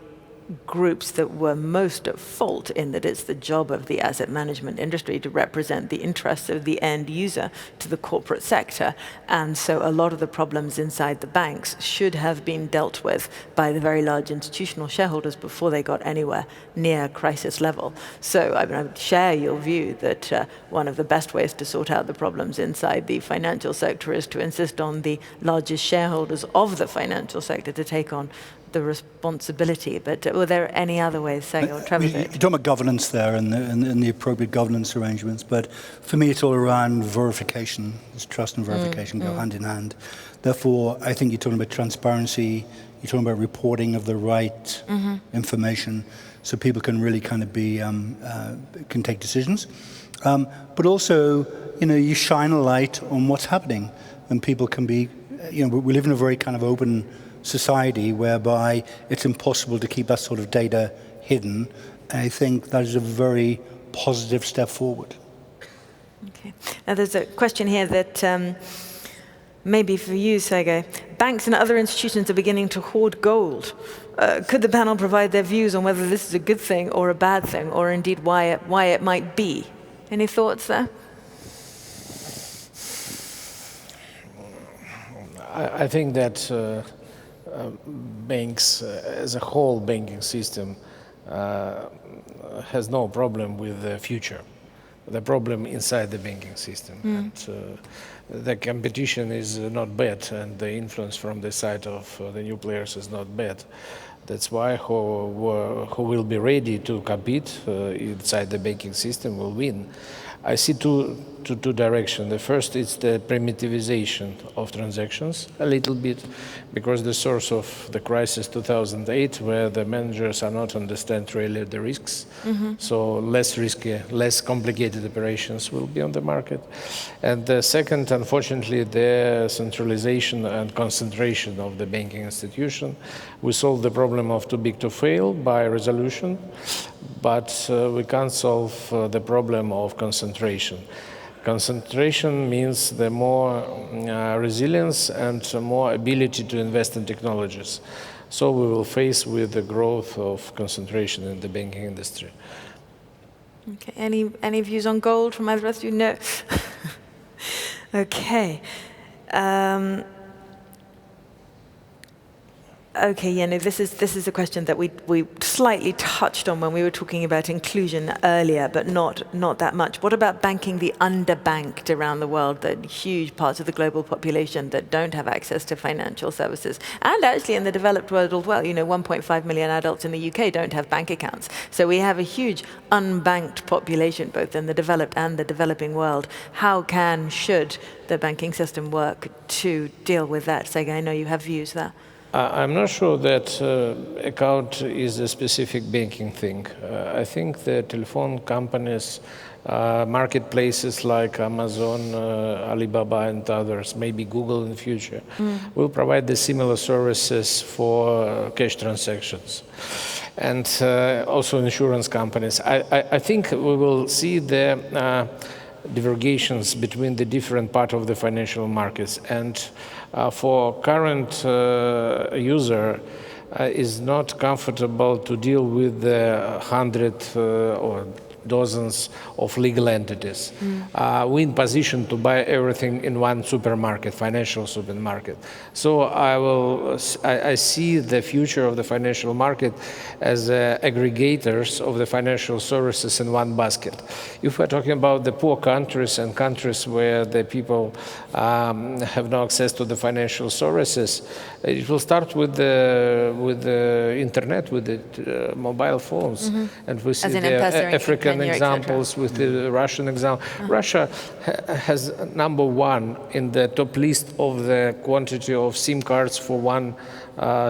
groups that were most at fault, in that it's the job of the asset management industry to represent the interests of the end user to the corporate sector. And so a lot of the problems inside the banks should have been dealt with by the very large institutional shareholders before they got anywhere near crisis level. So I would share your view that one of the best ways to sort out the problems inside the financial sector is to insist on the largest shareholders of the financial sector to take on the responsibility. But were there any other ways, saying, or Trevor? You're talking about governance there and the appropriate governance arrangements, but for me it's all around verification. It's trust and verification go hand in hand. Therefore, I think you're talking about transparency, you're talking about reporting of the right information, so people can really kind of can take decisions. But also, you shine a light on what's happening, and people can be, we live in a very kind of open society whereby it's impossible to keep that sort of data hidden. And I think that is a very positive step forward. Okay. Now there's a question here that maybe for you, Sergey. Banks and other institutions are beginning to hoard gold. Could the panel provide their views on whether this is a good thing or a bad thing, or indeed why it might be? Any thoughts there? I think that banks, as a whole banking system, has no problem with the future. The problem inside the banking system. And the competition is not bad, and the influence from the side of the new players is not bad. That's why who will be ready to compete inside the banking system will win. I see two directions. The first is the primitivization of transactions a little bit, because the source of the crisis 2008, where the managers are not understand really the risks, so less risky, less complicated operations will be on the market. And the second, unfortunately, the centralization and concentration of the banking institution. We solve the problem of too big to fail by resolution, but we can't solve the problem of concentration. Concentration means the more resilience and more ability to invest in technologies. So we will face with the growth of concentration in the banking industry. Okay. Any views on gold from either of you? No. Okay. Okay, yeah, no, this is a question that we slightly touched on when we were talking about inclusion earlier, but not that much. What about banking the underbanked around the world, the huge parts of the global population that don't have access to financial services? And actually in the developed world as well, 1.5 million adults in the UK don't have bank accounts. So we have a huge unbanked population, both in the developed and the developing world. How should the banking system work to deal with that? Sergey, I know you have views there. I'm not sure that account is a specific banking thing. I think the telephone companies, marketplaces like Amazon, Alibaba and others, maybe Google in the future, will provide the similar services for cash transactions. And also insurance companies. I think we will see the divergences between the different parts of the financial markets. And for current user is not comfortable to deal with the 100 or dozens of legal entities. We're in position to buy everything in one supermarket, financial supermarket. So I see the future of the financial market as aggregators of the financial services in one basket. If we're talking about the poor countries and countries where the people have no access to the financial services, it will start with the internet, with the mobile phones, and we see the African examples with the Russian example. Russia has #1 in the top list of the quantity of SIM cards for one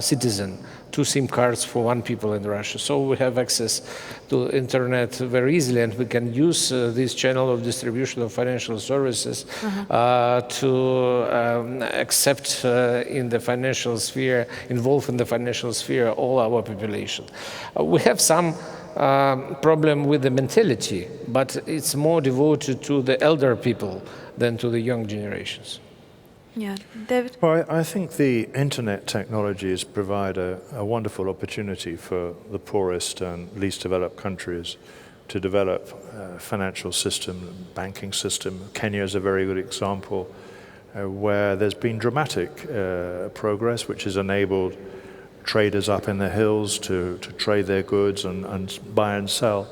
citizen. 2 SIM cards for 1 people in Russia. So we have access to internet very easily, and we can use this channel of distribution of financial services to accept in the financial sphere, involve in the financial sphere all our population. We have some problem with the mentality, but it's more devoted to the elder people than to the young generations. Yeah, David? Well, I think the internet technologies provide a wonderful opportunity for the poorest and least developed countries to develop a financial system, banking system. Kenya is a very good example where there's been dramatic progress, which has enabled traders up in the hills to trade their goods and buy and sell.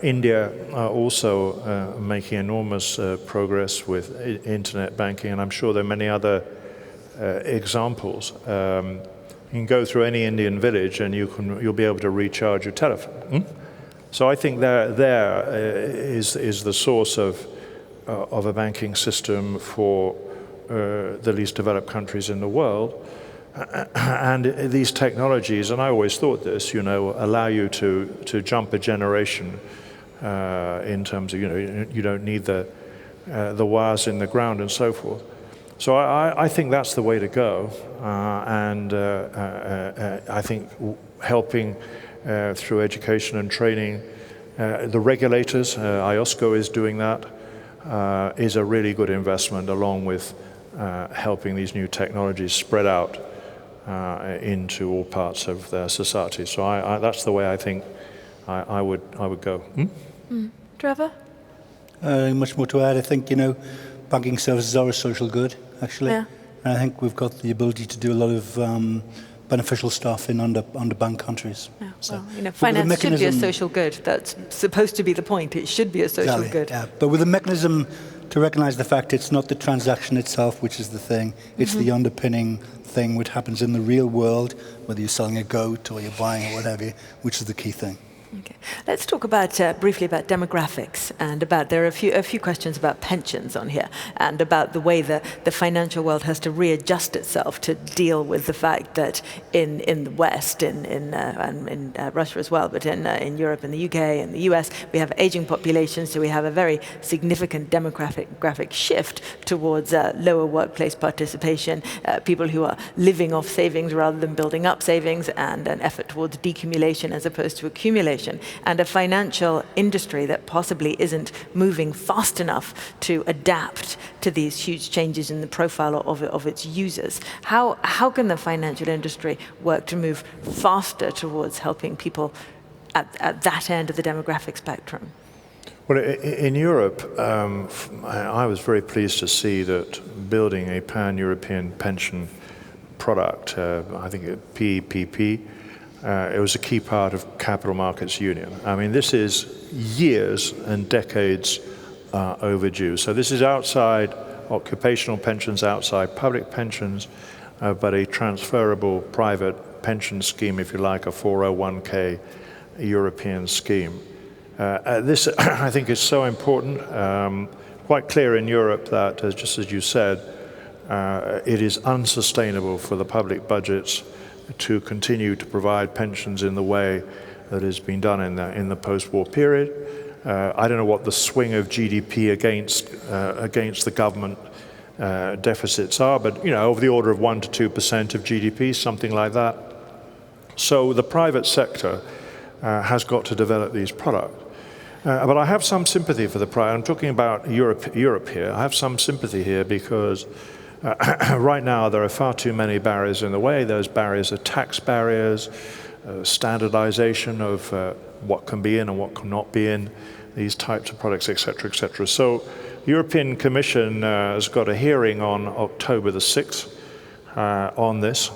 India are also making enormous progress with internet banking, and I'm sure there are many other examples. You can go through any Indian village and you'll be able to recharge your telephone. So I think there is the source of a banking system for the least developed countries in the world. And these technologies, and I always thought this, allow you to jump a generation in terms of, you don't need the wires in the ground and so forth. So I think that's the way to go, and I think helping through education and training, the regulators, IOSCO is doing that, is a really good investment, along with helping these new technologies spread out into all parts of their society. So that's the way I think I would go. Trevor? Much more to add. I think, banking services are a social good, actually. Yeah. And I think we've got the ability to do a lot of beneficial stuff in underbanked countries. Yeah, So, well, finance should be a social good. That's supposed to be the point. It should be a social exactly, good. yeah. But with a mechanism to recognize the fact it's not the transaction itself which is the thing, it's the underpinning thing which happens in the real world, whether you're selling a goat or you're buying or whatever, which is the key thing. Okay. Let's talk about briefly about demographics and there are a few questions about pensions on here and about the way the financial world has to readjust itself to deal with the fact that in the West, and in Russia as well, but in Europe, in the UK, and the US, we have aging populations, so we have a very significant demographic shift towards lower workplace participation, people who are living off savings rather than building up savings, and an effort towards decumulation as opposed to accumulation. And a financial industry that possibly isn't moving fast enough to adapt to these huge changes in the profile of its users. How can the financial industry work to move faster towards helping people at that end of the demographic spectrum? Well, in Europe, I was very pleased to see that building a pan-European pension product, I think PEPP, it was a key part of Capital Markets Union. I mean, this is years and decades overdue. So this is outside occupational pensions, outside public pensions, but a transferable private pension scheme, if you like, a 401k European scheme. This, I think, is so important. Quite clear in Europe that, just as you said, it is unsustainable for the public budgets to continue to provide pensions in the way that has been done in the post-war period. I don't know what the swing of GDP against the government deficits are, but over the order of 1 to 2% of GDP, something like that. So the private sector has got to develop these products. But I have some sympathy for the private. I'm talking about Europe here. I have some sympathy here because right now there are far too many barriers in the way. Those barriers are tax barriers, standardization of what can be in and what cannot be in these types of products, et cetera, et cetera. So the European Commission has got a hearing on October the 6th on this.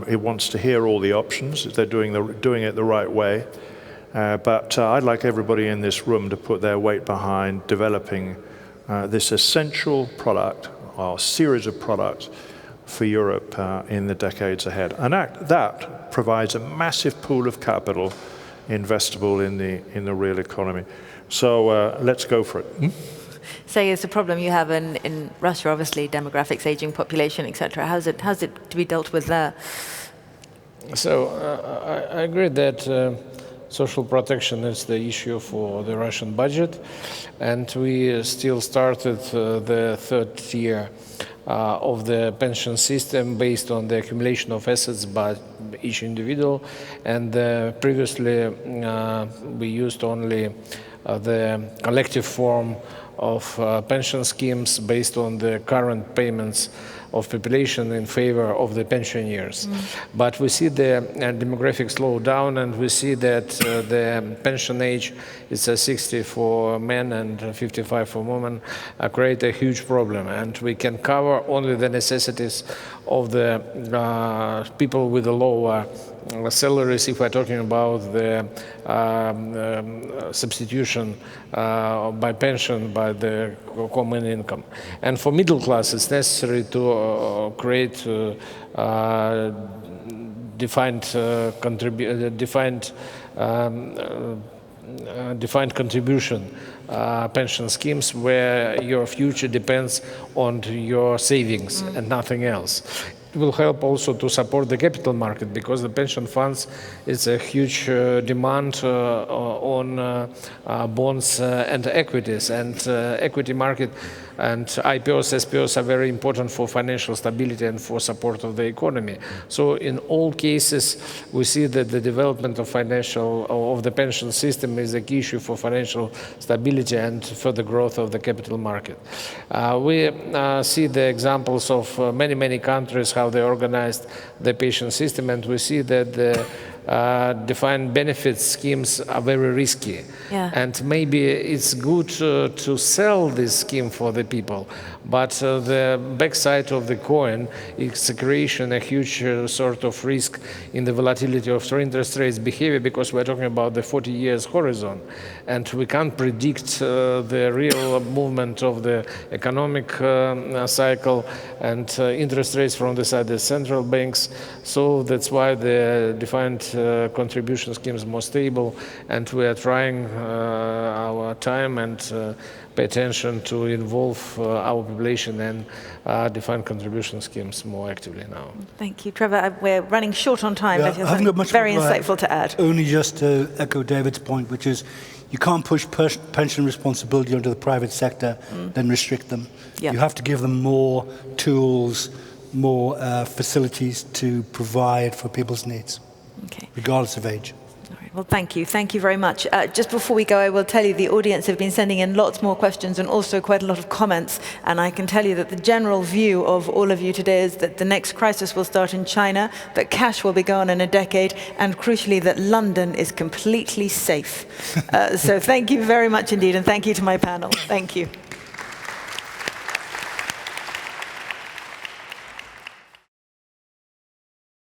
It wants to hear all the options. They're doing it the right way. But I'd like everybody in this room to put their weight behind developing this essential product, or series of products for Europe in the decades ahead. And that provides a massive pool of capital investable in the real economy. So let's go for it. So it's a problem you have in Russia, obviously, demographics, aging population, etc. How's it to be dealt with there? So I agree that social protection is the issue for the Russian budget, and we still started the third year of the pension system based on the accumulation of assets by each individual, and previously we used only the collective form of pension schemes based on the current payments of population in favor of the pension years. But we see the demographic slow down, and we see that the pension age is 60 for men and 55 for women, create a huge problem. And we can cover only the necessities of the people with the lower salaries if we're talking about the substitution by pension by the common income. And for middle class, it's necessary to create defined contribution pension schemes where your future depends on your savings and nothing else. will help also to support the capital market, because the pension funds is a huge demand on bonds and equities, and equity market and IPOs, SPOs are very important for financial stability and for support of the economy. So in all cases, we see that the development of the pension system is a key issue for financial stability and further growth of the capital market. We see the examples of many countries, how they organized the pension system, and we see that the defined benefit schemes are very risky. Yeah. And maybe it's good to sell this scheme for the people, but the backside of the coin is the creation a huge sort of risk in the volatility of interest rates behavior, because we're talking about the 40 years horizon, and we can't predict the real movement of the economic cycle and interest rates from the side of the central banks. So that's why the defined contribution scheme is more stable, and we are trying our time and pay attention to involve our population and defined contribution schemes more actively now. Thank you, Trevor. We're running short on time, Yeah, but you I have haven't got something much very more to add. insightful to add. Only just to echo David's point, which is you can't push pension responsibility onto the private sector, then restrict them. Yeah. You have to give them more tools, more facilities to provide for people's needs, Okay. regardless of age. All right. Well, thank you. Thank you very much. Just before we go, I will tell you the audience have been sending in lots more questions and also quite a lot of comments. And I can tell you that the general view of all of you today is that the next crisis will start in China, that cash will be gone in a decade, and crucially, that London is completely safe. So thank you very much indeed, and thank you to my panel. Thank you.